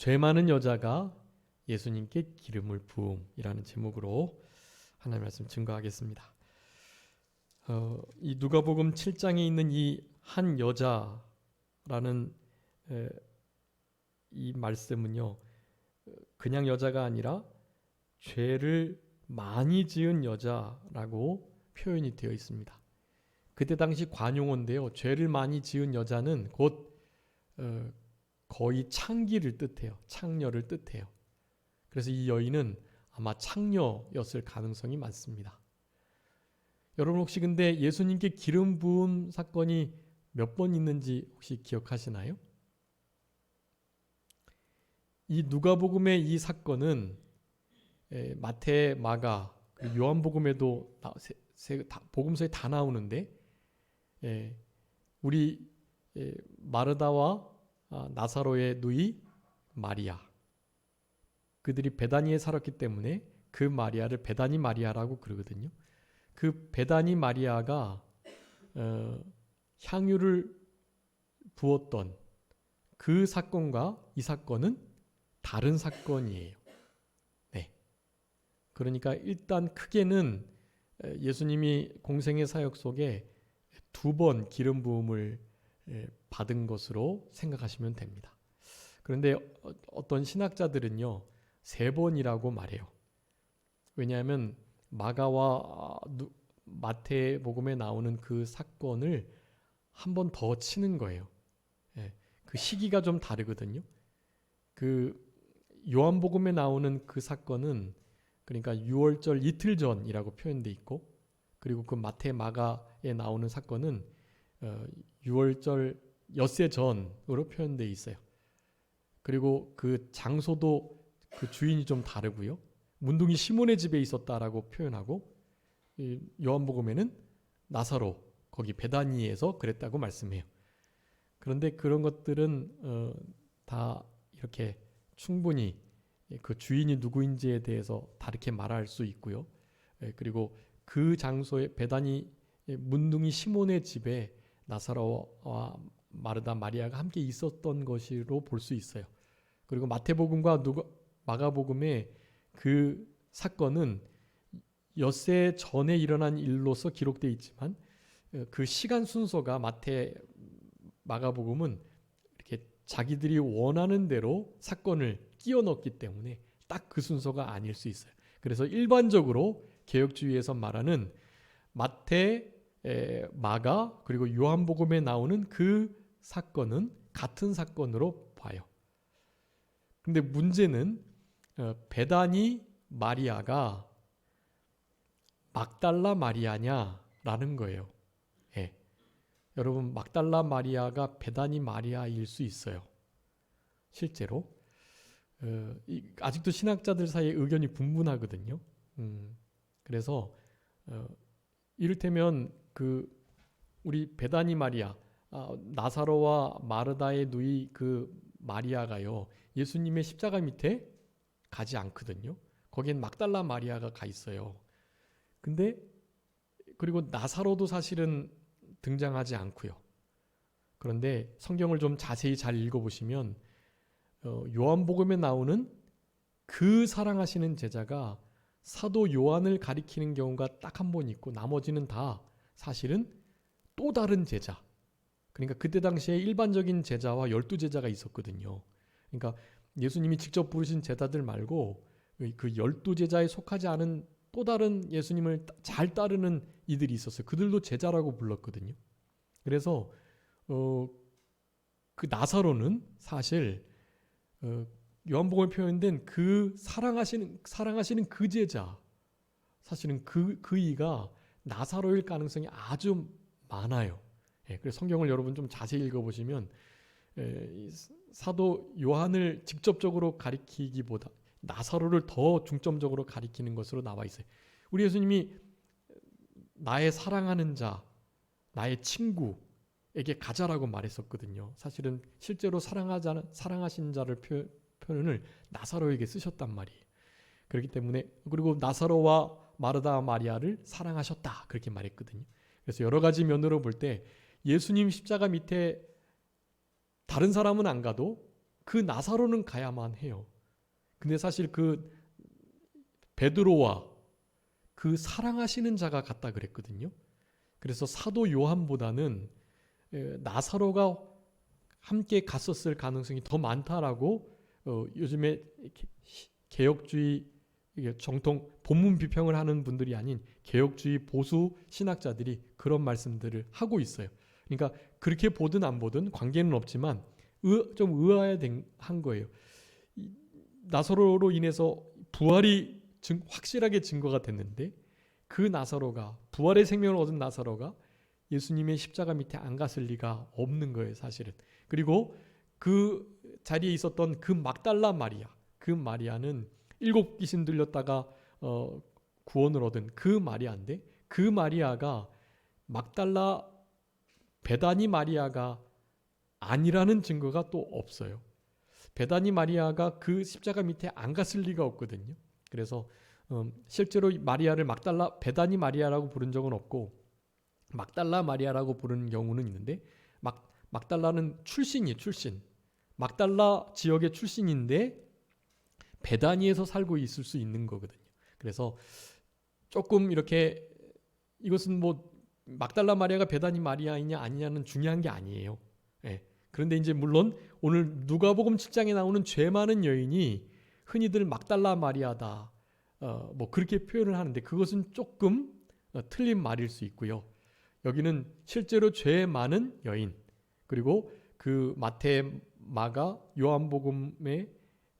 죄 많은 여자가 예수님께 기름을 부음이라는 제목으로 하나님의 말씀 증거하겠습니다. 이 누가복음 7장에 있는 이 한 여자라는 이 말씀은요, 그냥 여자가 아니라 죄를 많이 지은 여자라고 표현이 되어 있습니다. 그때 당시 관용어인데요, 죄를 많이 지은 여자는 곧 거의 창기를 뜻해요. 창녀를 뜻해요. 그래서 이 여인은 아마 창녀였을 가능성이 많습니다. 여러분 혹시 근데 예수님께 기름 부음 사건이 몇 번 있는지 혹시 기억하시나요? 이 누가복음의 이 사건은 마태, 마가, 요한복음에도 복음서에 다 나오는데 우리 마르다와 나사로의 누이 마리아, 그들이 베다니에 살았기 때문에 그 마리아를 베다니 마리아라고 그러거든요. 그 베다니 마리아가 향유를 부었던 그 사건과 이 사건은 다른 사건이에요. 네. 그러니까 일단 크게는 예수님이 공생의 사역 속에 2번 기름 부음을 받은 것으로 생각하시면 됩니다. 그런데 어떤 신학자들은요, 3번이라고 말해요. 왜냐하면 마가와 마태복음에 나오는 그 사건을 한 번 더 치는 거예요. 그 시기가 좀 다르거든요. 그 요한복음에 나오는 그 사건은 그러니까 6월절 이틀 전이라고 표현돼 있고, 그리고 그 마태 마가에 나오는 사건은 6월절 엿새 전으로 표현돼 있어요. 그리고 그 장소도 그 주인이 좀 다르고요. 문둥이 시몬의 집에 있었다라고 표현하고, 요한복음에는 나사로 거기 베다니에서 그랬다고 말씀해요. 그런데 그런 것들은 다 이렇게 충분히 그 주인이 누구인지에 대해서 다르게 말할 수 있고요. 그리고 그 장소에 베다니 문둥이 시몬의 집에 나사로와 마르다 마리아가 함께 있었던 것으로 볼 수 있어요. 그리고 마태복음과 마가복음의 그 사건은 엿새 전에 일어난 일로서 기록되어 있지만 그 시간 순서가 마태 마가복음은 이렇게 자기들이 원하는 대로 사건을 끼워 넣었기 때문에 딱 그 순서가 아닐 수 있어요. 그래서 일반적으로 개역주의에서 말하는 마태, 마가 그리고 요한복음에 나오는 그 사건은 같은 사건으로 봐요. 근데 문제는 베다니 마리아가 막달라 마리아냐라는 거예요. 여러분, 막달라 마리아가 베다니 마리아일 수 있어요. 실제로 아직도 신학자들 사이에 의견이 분분하거든요. 그래서 이를테면 그 우리 베다니 마리아, 나사로와 마르다의 누이 그 마리아가요, 예수님의 십자가 밑에 가지 않거든요. 거기엔 막달라 마리아가 가 있어요. 근데 그리고 나사로도 사실은 등장하지 않고요. 그런데 성경을 좀 자세히 잘 읽어보시면 요한복음에 나오는 그 사랑하시는 제자가 사도 요한을 가리키는 경우가 딱 한 번 있고, 나머지는 다 사실은 또 다른 제자, 그러니까 그때 당시에 일반적인 제자와 12제자가 있었거든요. 그러니까 예수님이 직접 부르신 제자들 말고 그 12제자에 속하지 않은 또 다른 예수님을 잘 따르는 이들이 있었어요. 그들도 제자라고 불렀거든요. 그래서 그 나사로는 사실 요한복음에 표현된 그 사랑하시는 그 제자, 사실은 그 이가 나사로일 가능성이 아주 많아요. 그래서 성경을 여러분 좀 자세히 읽어보시면 사도 요한을 직접적으로 가리키기보다 나사로를 더 중점적으로 가리키는 것으로 나와 있어요. 우리 예수님이 나의 사랑하는 자, 나의 친구에게 가자라고 말했었거든요. 사실은 실제로 사랑하신 자를 표현을 나사로에게 쓰셨단 말이에요. 그렇기 때문에, 그리고 나사로와 마르다 마리아를 사랑하셨다 그렇게 말했거든요. 그래서 여러 가지 면으로 볼 때 예수님 십자가 밑에 다른 사람은 안 가도 그 나사로는 가야만 해요. 근데 사실 그 베드로와 그 사랑하시는 자가 갔다 그랬거든요. 그래서 사도 요한보다는 나사로가 함께 갔었을 가능성이 더 많다라고 요즘에 개혁주의 정통 본문 비평을 하는 분들이 아닌 개혁주의 보수 신학자들이 그런 말씀들을 하고 있어요. 그러니까 그렇게 보든 안 보든 관계는 없지만 좀 의아한 거예요. 나사로로 인해서 부활이 확실하게 증거가 됐는데 그 나사로가 부활의 생명을 얻은 나사로가 예수님의 십자가 밑에 안 갔을 리가 없는 거예요, 사실은. 그리고 그 자리에 있었던 그 막달라 마리아, 그 마리아는 7 귀신 들렸다가 구원을 얻은 그 마리아인데 그 마리아가 막달라 베다니 마리아가 아니라는 증거가 또 없어요. 베다니 마리아가 그 십자가 밑에 안 갔을 리가 없거든요. 그래서 실제로 마리아를 베다니 마리아라고 부른 적은 없고 막달라 마리아라고 부르는 경우는 있는데 막달라는 출신. 막달라 지역의 출신인데 베다니에서 살고 있을 수 있는 거거든요. 그래서 조금 이렇게 이것은 뭐 막달라 마리아가 베다니 마리아이냐 아니냐는 중요한 게 아니에요. 예. 그런데 이제 물론 오늘 누가복음 7장에 나오는 죄 많은 여인이 흔히들 막달라 마리아다. 뭐 그렇게 표현을 하는데 그것은 조금 틀린 말일 수 있고요. 여기는 실제로 죄 많은 여인 그리고 그 마태, 마가, 요한복음의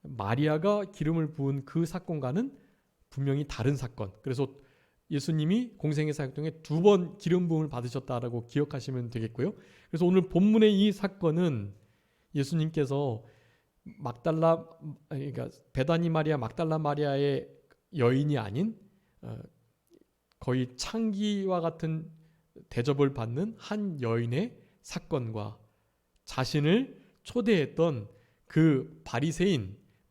마리아가 기름을 부은 그 사건과는 분명히 다른 사건. 그래서 예수님이 공생의 사역 중에 2번 기름 부음을 받으셨다라고 기억하시면 되겠고요. 그래서 오늘 본문의 이 사건은 예수님께서 그러니까 베다니 마리아, 막달라 마리아의 여인이 아닌 거의 창기와 같은 대접을 받는 한 여인의 사건과 자신을 초대했던 그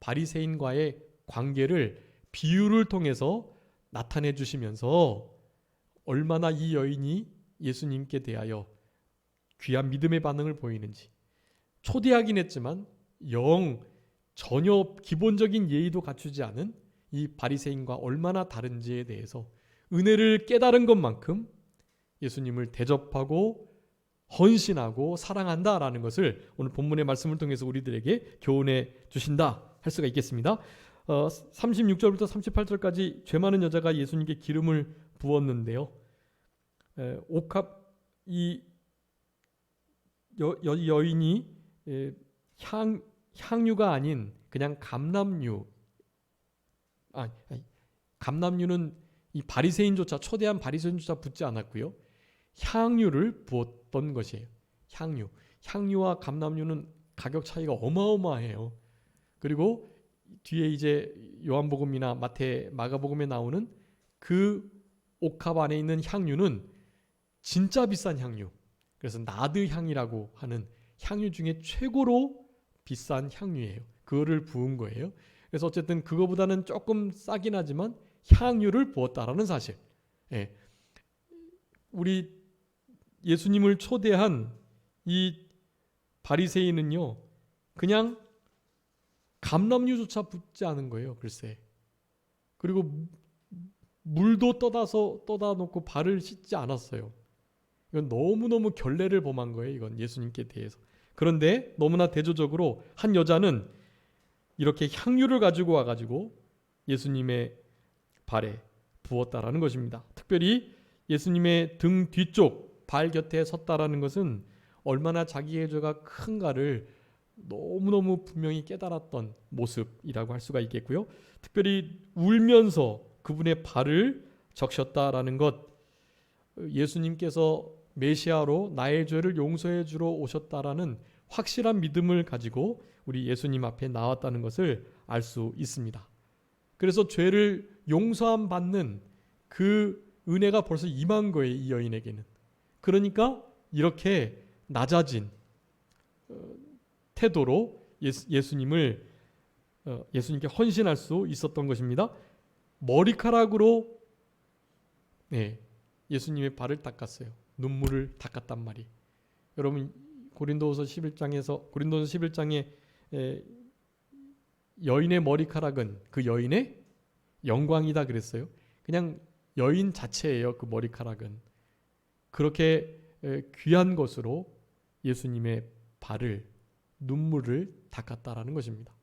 바리새인과의 관계를 비유를 통해서 나타내 주시면서 얼마나 이 여인이 예수님께 대하여 귀한 믿음의 반응을 보이는지 초대하긴 했지만 전혀 기본적인 예의도 갖추지 않은 이 바리새인과 얼마나 다른지에 대해서 은혜를 깨달은 것만큼 예수님을 대접하고 헌신하고 사랑한다라는 것을 오늘 본문의 말씀을 통해서 우리들에게 교훈해 주신다 할 수가 있겠습니다. 36절부터 38절까지 죄 많은 여자가 예수님께 기름을 부었는데요. 이 여인이 향유가 아닌 그냥 감람유는 이 바리새인조차 초대한 바리새인조차 붓지 않았고요. 향유를 부었던 것이에요. 향유와 감람유는 가격 차이가 어마어마해요. 그리고 뒤에 이제 요한복음이나 마가복음에 나오는 그 옥합 안에 있는 향유는 진짜 비싼 향유. 그래서 나드 향이라고 하는 향유 중에 최고로 비싼 향유예요. 그거를 부은 거예요. 그래서 어쨌든 그거보다는 조금 싸긴 하지만 향유를 부었다라는 사실. 예. 우리 예수님을 초대한 이 바리새인은요, 그냥 감람유조차 붓지 않은 거예요, 글쎄. 그리고 물도 떠다 놓고 발을 씻지 않았어요. 이건 너무너무 결례를 범한 거예요, 이건 예수님께 대해서. 그런데 너무나 대조적으로 한 여자는 이렇게 향유를 가지고 와가지고 예수님의 발에 부었다라는 것입니다. 특별히 예수님의 등 뒤쪽 발 곁에 섰다라는 것은 얼마나 자기의 죄가 큰가를 너무너무 분명히 깨달았던 모습이라고 할 수가 있겠고요. 특별히 울면서 그분의 발을 적셨다라는 것, 예수님께서 메시아로 나의 죄를 용서해 주러 오셨다라는 확실한 믿음을 가지고 우리 예수님 앞에 나왔다는 것을 알 수 있습니다. 그래서 죄를 용서함 받는 그 은혜가 벌써 임한 거예요, 이 여인에게는. 그러니까 이렇게 낮아진 태도로 예수님께 헌신할 수 있었던 것입니다. 머리카락으로 예수님의 발을 닦았어요. 눈물을 닦았단 말이에요. 여러분 고린도서 11장에 에, 여인의 머리카락은 그 여인의 영광이다 그랬어요. 그냥 여인 자체예요. 그 머리카락은 그렇게 귀한 것으로 예수님의 발을 눈물을 닦았다라는 것입니다.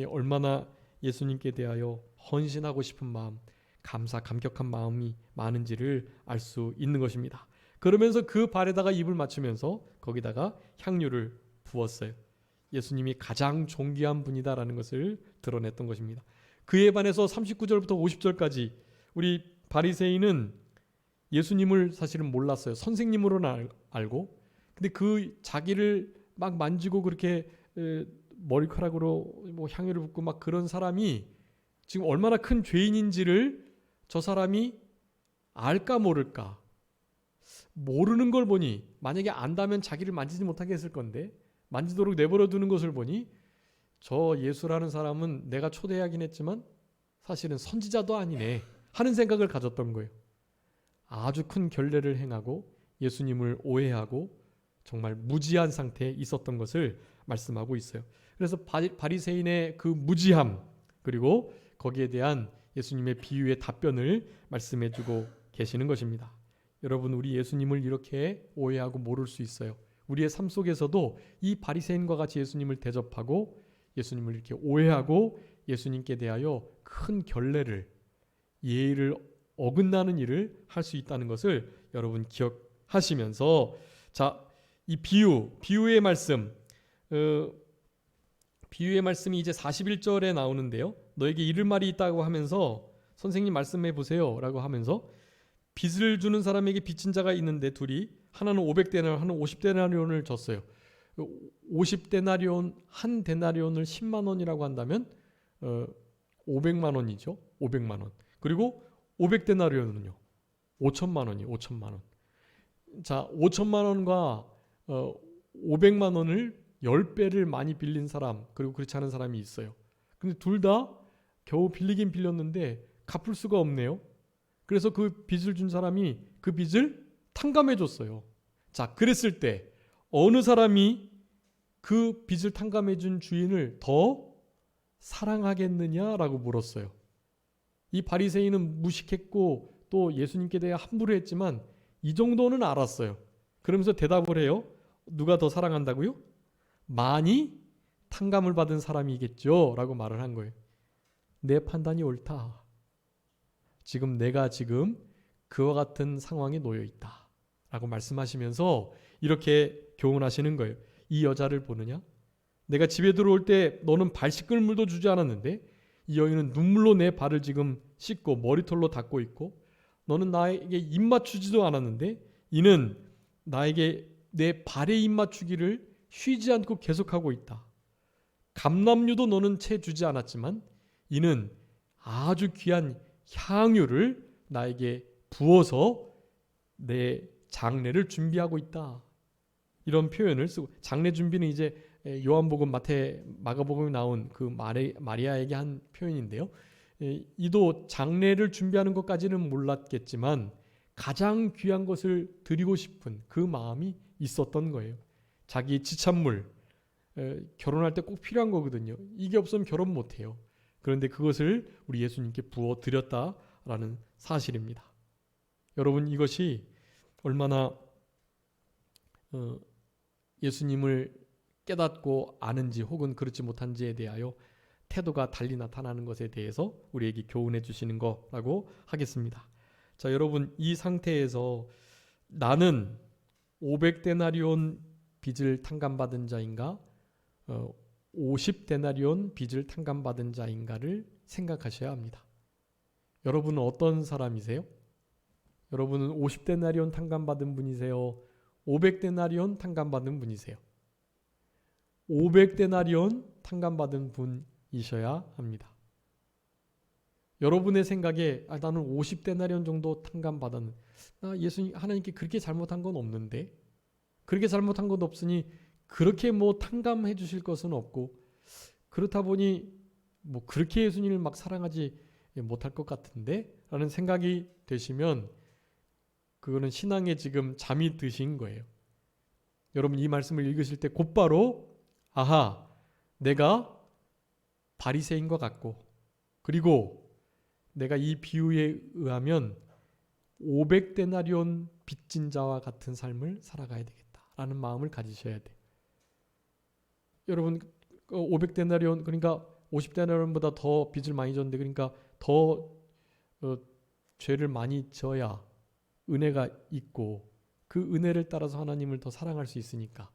얼마나 예수님께 대하여 헌신하고 싶은 마음, 감격한 마음이 많은지를 알 수 있는 것입니다. 그러면서 그 발에다가 입을 맞추면서 거기다가 향유를 부었어요. 예수님이 가장 존귀한 분이다라는 것을 드러냈던 것입니다. 그에 반해서 39절부터 50절까지 우리 바리새인은 예수님을 사실은 몰랐어요. 선생님으로는 알고, 근데 그 자기를 막 만지고 그렇게 머리카락으로 뭐 향유를 붓고 막 그런 사람이 지금 얼마나 큰 죄인인지를 저 사람이 알까 모를까. 모르는 걸 보니, 만약에 안다면 자기를 만지지 못하게 했을 건데 만지도록 내버려 두는 것을 보니 저 예수라는 사람은 내가 초대하긴 했지만 사실은 선지자도 아니네 하는 생각을 가졌던 거예요. 아주 큰 결례를 행하고 예수님을 오해하고 정말 무지한 상태에 있었던 것을 말씀하고 있어요. 그래서 바리새인의 그 무지함, 그리고 거기에 대한 예수님의 비유의 답변을 말씀해주고 계시는 것입니다. 여러분, 우리 예수님을 이렇게 오해하고 모를 수 있어요. 우리의 삶 속에서도 이 바리새인과 같이 예수님을 대접하고 예수님을 이렇게 오해하고 예수님께 대하여 큰 결례를, 예의를 어긋나는 일을 할 수 있다는 것을 여러분 기억하시면서, 자, 이 비유의 말씀, 비유의 말씀이 이제 41절에 나오는데요. 너에게 이를 말이 있다고 하면서 선생님 말씀해 보세요 라고 하면서 빚을 주는 사람에게 빚진 자가 있는데 둘이, 하나는 500데나리온, 하나는 50데나리온을 줬어요. 50데나리온, 한 데나리온을 10만 원이라고 한다면 500만 원이죠. 500만 원. 그리고 500데나리온은요. 5천만 원이에요. 5천만 원. 자, 5천만 원과 500만 원을 10배를 많이 빌린 사람, 그리고 그렇지 않은 사람이 있어요. 근데 둘 다 겨우 빌리긴 빌렸는데 갚을 수가 없네요. 그래서 그 빚을 준 사람이 그 빚을 탕감해 줬어요. 자, 그랬을 때 어느 사람이 그 빚을 탕감해 준 주인을 더 사랑하겠느냐라고 물었어요. 이 바리새인은 무식했고 또 예수님께 대해 함부로 했지만 이 정도는 알았어요. 그러면서 대답을 해요. 누가 더 사랑한다고요? 많이 탕감을 받은 사람이겠죠 라고 말을 한 거예요. 내 판단이 옳다. 내가 지금 그와 같은 상황에 놓여 있다 라고 말씀하시면서 이렇게 교훈하시는 거예요. 이 여자를 보느냐? 내가 집에 들어올 때 너는 발 씻을 물도 주지 않았는데 이 여인은 눈물로 내 발을 지금 씻고 머리털로 닦고 있고, 너는 나에게 입 맞추지도 않았는데 이는 나에게 내 발에 입 맞추기를 쉬지 않고 계속하고 있다. 감람유도 너는 채 주지 않았지만 이는 아주 귀한 향유를 나에게 부어서 내 장례를 준비하고 있다. 이런 표현을 쓰고, 장례 준비는 이제 요한복음, 마가복음에 나온 그 마리아에게 한 표현인데요. 이도 장례를 준비하는 것까지는 몰랐겠지만 가장 귀한 것을 드리고 싶은 그 마음이 있었던 거예요. 자기 지참물, 결혼할 때 꼭 필요한 거거든요. 이게 없으면 결혼 못해요. 그런데 그것을 우리 예수님께 부어 드렸다라는 사실입니다. 여러분, 이것이 얼마나 예수님을 깨닫고 아는지 혹은 그렇지 못한지에 대하여 태도가 달리 나타나는 것에 대해서 우리에게 교훈해 주시는 거라고 하겠습니다. 자, 여러분, 이 상태에서 나는 500데나리온 빚을 탕감받은 자인가 50데나리온 빚을 탕감받은 자인가를 생각하셔야 합니다. 여러분은 어떤 사람이세요? 여러분은 50데나리온 탕감받은 분이세요? 500데나리온 탕감받은 분이세요? 500데나리온 탕감받은 분이셔야 합니다. 여러분의 생각에 나는 50데나리온 정도 탕감받았는, 예수님, 하나님께 그렇게 잘못한 건 없는데, 그렇게 잘못한 건 없으니 그렇게 뭐 탕감해 주실 것은 없고, 그렇다 보니 뭐 그렇게 예수님을 막 사랑하지 못할 것 같은데 라는 생각이 되시면 그거는 신앙에 지금 잠이 드신 거예요. 여러분, 이 말씀을 읽으실 때 곧바로 아하, 내가 바리새인과 같고, 그리고 내가 이 비유에 의하면 500데나리온 빚진 자와 같은 삶을 살아가야 되겠다라는 마음을 가지셔야 돼요. 여러분 500데나리온 그러니까 50데나리온보다 더 빚을 많이 졌는데, 그러니까 더 죄를 많이 져야 은혜가 있고 그 은혜를 따라서 하나님을 더 사랑할 수 있으니까,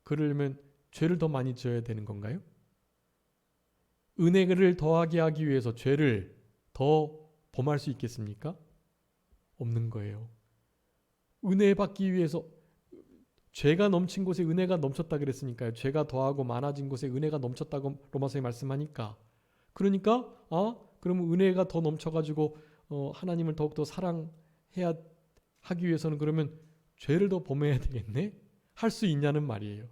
그러려면 죄를 더 많이 지어야 되는 건가요? 은혜를 더하게 하기 위해서 죄를 더 범할 수 있겠습니까? 없는 거예요. 은혜 받기 위해서, 죄가 넘친 곳에 은혜가 넘쳤다 그랬으니까요. 죄가 더하고 많아진 곳에 은혜가 넘쳤다고 로마서에 말씀하니까, 그러니까 그러면 은혜가 더 넘쳐가지고 하나님을 더욱더 사랑해야 하기 위해서는 그러면 죄를 더 범해야 되겠네? 할 수 있냐는 말이에요.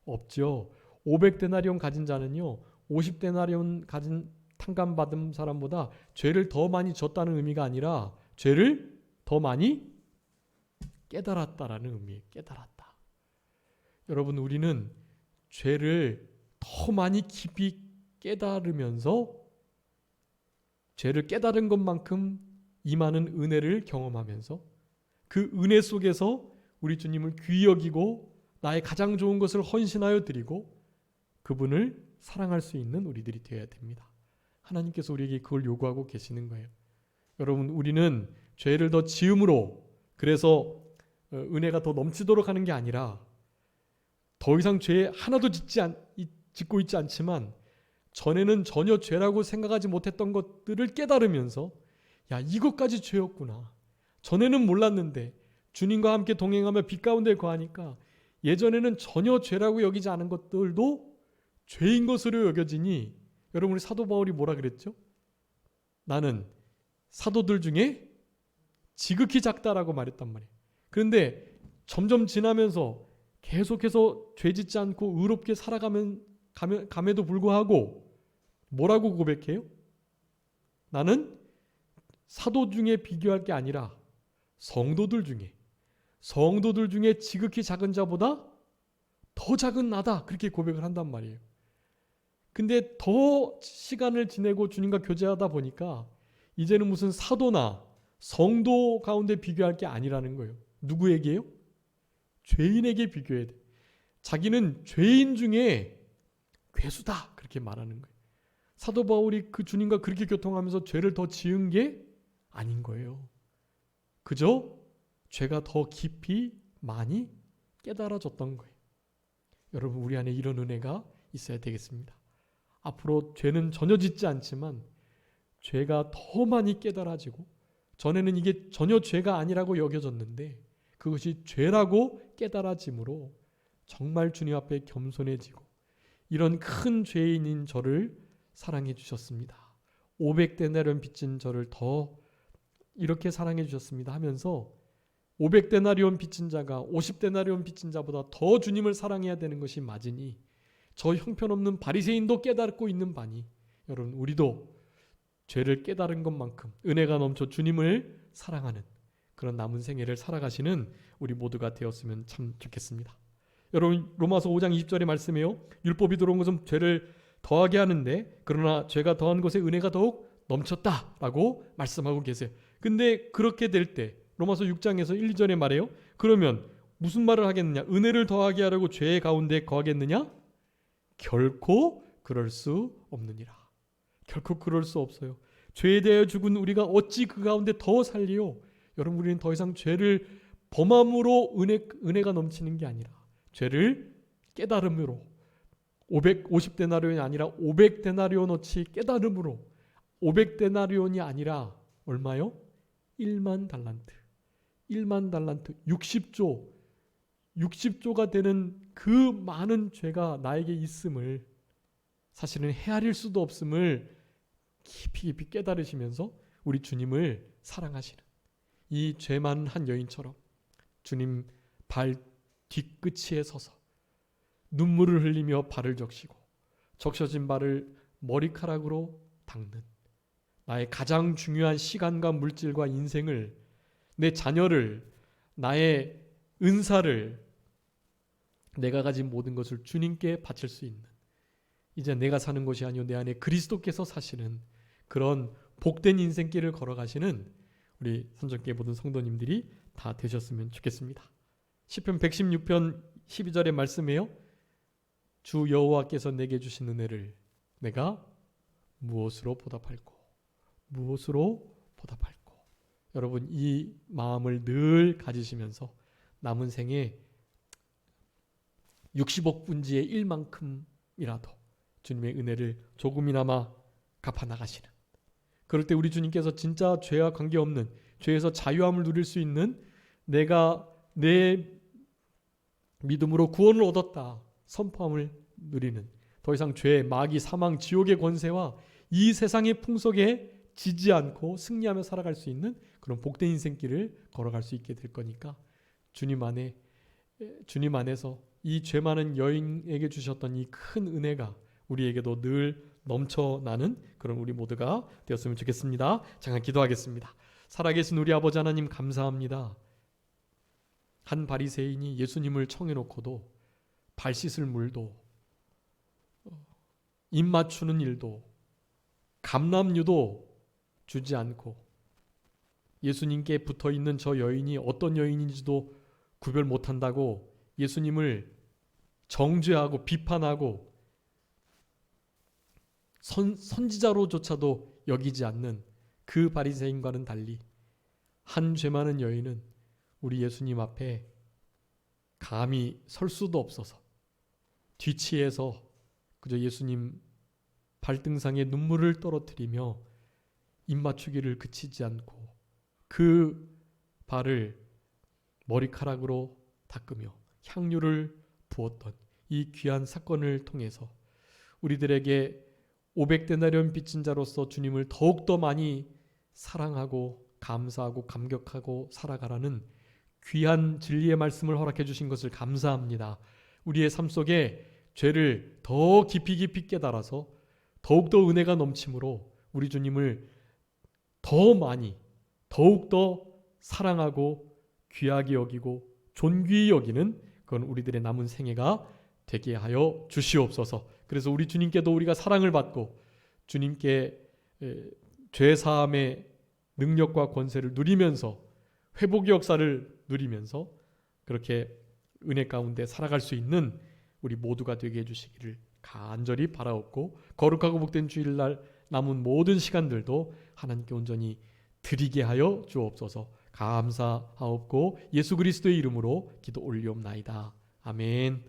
없죠. 500데나리온 가진 자는요, 50데나리온 가진 탕감받은 사람보다 죄를 더 많이 졌다는 의미가 아니라 죄를 더 많이 깨달았다라는 의미예요. 깨달았다. 여러분, 우리는 죄를 더 많이 깊이 깨달으면서 죄를 깨달은 것만큼 임하는 은혜를 경험하면서 그 은혜 속에서 우리 주님을 귀히 여기고 나의 가장 좋은 것을 헌신하여 드리고 그분을 사랑할 수 있는 우리들이 되어야 됩니다. 하나님께서 우리에게 그걸 요구하고 계시는 거예요. 여러분, 우리는 죄를 더 지음으로, 그래서 은혜가 더 넘치도록 하는 게 아니라, 더 이상 죄 하나도 짓고 있지 않지만 전에는 전혀 죄라고 생각하지 못했던 것들을 깨달으면서, 야, 이것까지 죄였구나. 전에는 몰랐는데 주님과 함께 동행하며 빛 가운데 거하니까 예전에는 전혀 죄라고 여기지 않은 것들도 죄인 것으로 여겨지니, 여러분, 우리 사도 바울이 뭐라 그랬죠? 나는 사도들 중에 지극히 작다라고 말했단 말이에요. 그런데 점점 지나면서 계속해서 죄 짓지 않고 의롭게 감에도 불구하고 뭐라고 고백해요? 나는 사도 중에 비교할 게 아니라 성도들 중에 지극히 작은 자보다 더 작은 나다, 그렇게 고백을 한단 말이에요. 근데 더 시간을 지내고 주님과 교제하다 보니까 이제는 무슨 사도나 성도 가운데 비교할 게 아니라는 거예요. 누구에게요? 죄인에게 비교해야 돼. 자기는 죄인 중에 괴수다, 그렇게 말하는 거예요. 사도 바울이 그 주님과 그렇게 교통하면서 죄를 더 지은 게 아닌 거예요. 그저 죄가 더 깊이 많이 깨달아졌던 거예요. 여러분, 우리 안에 이런 은혜가 있어야 되겠습니다. 앞으로 죄는 전혀 짓지 않지만 죄가 더 많이 깨달아지고, 전에는 이게 전혀 죄가 아니라고 여겨졌는데 그것이 죄라고 깨달아짐으로 정말 주님 앞에 겸손해지고, 이런 큰 죄인인 저를 사랑해 주셨습니다. 500데나리온 빚진 저를 더 이렇게 사랑해 주셨습니다 하면서 500데나리온 빚진 자가 50데나리온 빚진 자보다 더 주님을 사랑해야 되는 것이 맞으니 저 형편없는 바리새인도 깨닫고 있는 바니, 여러분, 우리도 죄를 깨달은 것만큼 은혜가 넘쳐 주님을 사랑하는 그런 남은 생애를 살아가시는 우리 모두가 되었으면 참 좋겠습니다. 여러분, 로마서 5장 20절의 말씀이에요. 율법이 들어온 것은 죄를 더하게 하는데 그러나 죄가 더한 것에 은혜가 더욱 넘쳤다라고 말씀하고 계세요. 근데 그렇게 될 때 로마서 6장에서 1, 2절에 말해요. 그러면 무슨 말을 하겠느냐? 은혜를 더하게 하려고 죄 가운데 거하겠느냐? 결코 그럴 수 없느니라. 결코 그럴 수 없어요. 죄에 대하여 죽은 우리가 어찌 그 가운데 더 살리요? 여러분, 우리는 더 이상 죄를 범함으로 은혜가 넘치는 게 아니라 죄를 깨달음으로, 50데나리온이 아니라 500데나리온어치 깨달음으로, 500데나리온이 아니라 얼마요? 1만 달란트. 1만 달란트, 60조가 되는 그 많은 죄가 나에게 있음을, 사실은 헤아릴 수도 없음을 깊이 깨달으시면서 우리 주님을 사랑하시는 이 죄 많은 한 여인처럼 주님 발 뒤끝에 서서 눈물을 흘리며 발을 적시고 적셔진 발을 머리카락으로 닦는, 나의 가장 중요한 시간과 물질과 인생을, 내 자녀를, 나의 은사를, 내가 가진 모든 것을 주님께 바칠 수 있는 이제 내가 사는 것이 아니요 내 안에 그리스도께서 사시는 그런 복된 인생길을 걸어가시는 우리 선전교회 모든 성도님들이 다 되셨으면 좋겠습니다. 시편 116편 12절의 말씀이에요. 주 여호와께서 내게 주신 은혜를 내가 무엇으로 보답할꼬? 무엇으로 보답할꼬? 여러분 이 마음을 늘 가지시면서 남은 생에 60억 분지의 1만큼이라도 주님의 은혜를 조금이나마 갚아 나가시는, 그럴 때 우리 주님께서 진짜 죄와 관계없는 죄에서 자유함을 누릴 수 있는, 내가 내 믿음으로 구원을 얻었다 선포함을 누리는, 더 이상 죄, 마귀, 사망, 지옥의 권세와 이 세상의 풍속에 지지 않고 승리하며 살아갈 수 있는 그런 복된 인생길을 걸어갈 수 있게 될 거니까 주님 안에서 이 죄 많은 여인에게 주셨던 이 큰 은혜가 우리에게도 늘 넘쳐나는 그런 우리 모두가 되었으면 좋겠습니다. 잠깐 기도하겠습니다. 살아계신 우리 아버지 하나님 감사합니다. 한 바리새인이 예수님을 청해놓고도 발 씻을 물도, 입 맞추는 일도, 감람유도 주지 않고 예수님께 붙어있는 저 여인이 어떤 여인인지도 구별 못한다고 예수님을 정죄하고 비판하고 선지자로조차도 여기지 않는 그 바리새인과는 달리 한 죄 많은 여인은 우리 예수님 앞에 감히 설 수도 없어서 뒤치해서 그저 예수님 발등상에 눈물을 떨어뜨리며 입맞추기를 그치지 않고 그 발을 머리카락으로 닦으며 향유를 부었던 이 귀한 사건을 통해서 우리들에게 500데나리온 빚진 자로서 주님을 더욱더 많이 사랑하고 감사하고 감격하고 살아가라는 귀한 진리의 말씀을 허락해 주신 것을 감사합니다. 우리의 삶 속에 죄를 더 깊이 깨달아서 더욱더 은혜가 넘침으로 우리 주님을 더 많이 더욱더 사랑하고 귀하게 여기고 존귀히 여기는 그건 우리들의 남은 생애가 되게 하여 주시옵소서. 그래서 우리 주님께도 우리가 사랑을 받고 주님께 죄사함의 능력과 권세를 누리면서 회복의 역사를 누리면서 그렇게 은혜 가운데 살아갈 수 있는 우리 모두가 되게 해주시기를 간절히 바라옵고, 거룩하고 복된 주일날 남은 모든 시간들도 하나님께 온전히 드리게 하여 주옵소서. 감사하옵고 예수 그리스도의 이름으로 기도 올리옵나이다. 아멘.